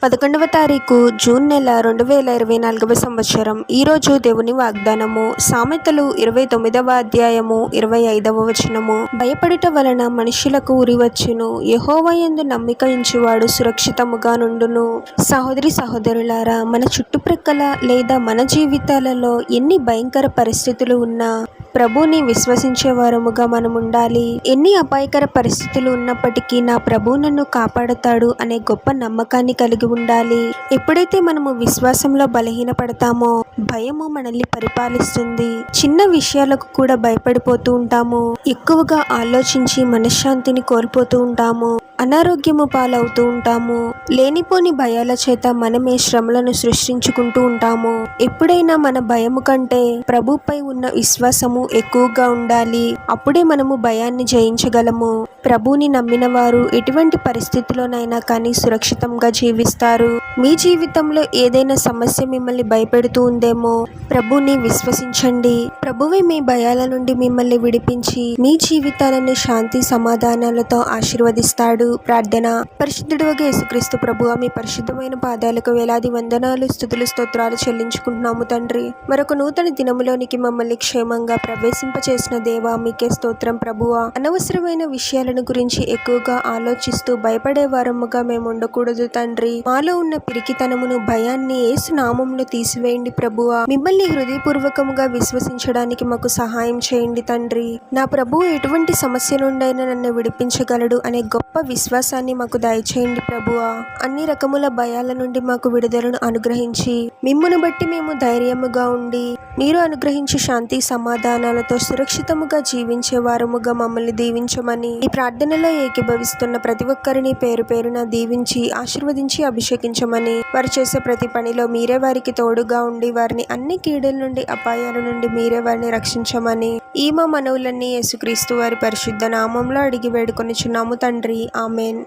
11వ తారీఖు జూన్ నెల 2024 సంవత్సరం. ఈరోజు దేవుని వాగ్దానము సామెతలు 29వ అధ్యాయము 25వ వచనము. భయపడుట వలన మనుషులకు ఉరి వచ్చును, యెహోవా యందు నమ్మిక ఉంచువాడు సురక్షితముగా నుండును. సహోదరి సహోదరులారా, మన చుట్టుప్రక్కల లేదా మన జీవితాలలో ఎన్ని భయంకర పరిస్థితులు ఉన్నా ప్రభుని విశ్వసించే వారముగా మనం ఉండాలి. ఎన్ని అపాయకర పరిస్థితులు ఉన్నప్పటికీ నా ప్రభు నన్ను కాపాడతాడు అనే గొప్ప నమ్మకాన్ని కలిగి ఉండాలి. ఎప్పుడైతే మనము విశ్వాసంలో బలహీనపడతామో భయము మనల్ని పరిపాలిస్తుంది. చిన్న విషయాలకు కూడా భయపడిపోతూ ఉంటాము. ఎక్కువగా ఆలోచించి మనశ్శాంతిని కోల్పోతూ ఉంటాము. అనారోగ్యము పాలవుతూ ఉంటాము. లేనిపోని భయాల చేత మనమే శ్రమలను సృష్టించుకుంటూ ఉంటాము. ఎప్పుడైనా మన భయము కంటే ప్రభుపై ఉన్న విశ్వాసము ఎక్కువగా ఉండాలి. అప్పుడే మనము భయాన్ని జయించగలము. ప్రభుని నమ్మిన వారు ఎటువంటి పరిస్థితిలోనైనా కానీ సురక్షితంగా జీవిస్తారు. మీ జీవితంలో ఏదైనా సమస్య మిమ్మల్ని భయపెడుతూ ఉందేమో, ప్రభుని విశ్వసించండి. ప్రభువే మీ భయాల నుండి మిమ్మల్ని విడిపించి మీ జీవితాలను శాంతి సమాధానాలతో ఆశీర్వదిస్తాడు. ప్రార్థన. పరిశుద్ధుడైన యేసుక్రీస్తు ప్రభువా, మీ పరిశుద్ధమైన పాదాలకు వేలాది వందనాలు, స్తుతులు, స్తోత్రాలు చెల్లించుకుంటున్నాము తండ్రి. మరొక నూతన దినములోనికి మమ్మల్ని క్షేమంగా ప్రవేశింపచేసిన దేవా, మీకే స్తోత్రం ప్రభువా. అనవసరమైన విషయాలను గురించి ఎక్కువగా ఆలోచిస్తూ భయపడే వారముగా మేము ఉండకూడదు తండ్రి. మాలో ఉన్న పిరికితనమును, భయాన్ని యేసు నామములో తీసివేయండి ప్రభువా. మిమ్మల్ని హృదయపూర్వకముగా విశ్వసించడానికి మాకు సహాయం చేయండి తండ్రి. నా ప్రభువు ఎటువంటి సమస్య నుండైనా నన్ను విడిపించగలడు అనే గొప్ప విశ్వాసాన్ని మాకు దయచేయండి ప్రభువా. అన్ని రకముల భయాల నుండి మాకు విడుదలను అనుగ్రహించి మిమ్మును బట్టి మేము ధైర్యముగా ఉండి మీరు అనుగ్రహించి శాంతి సమాధానాలతో సురక్షితముగా జీవించే వారముగా మమ్మల్ని దీవించమని ఈ ప్రార్థనలో ఏకీభవిస్తున్న ప్రతి ఒక్కరిని పేరు పేరున దీవించి ఆశీర్వదించి అభిషేకించమని, వారు చేసే ప్రతి పనిలో మీరే వారికి తోడుగా ఉండి వారిని అన్ని కీడుల నుండి, అపాయాల నుండి మీరే వారిని రక్షించమని ఈ మా మనవులన్నీ యేసుక్రీస్తు వారి పరిశుద్ధ నామంలో అడిగి వేడుకొనిచున్నాము తండ్రి. ఆమెన్.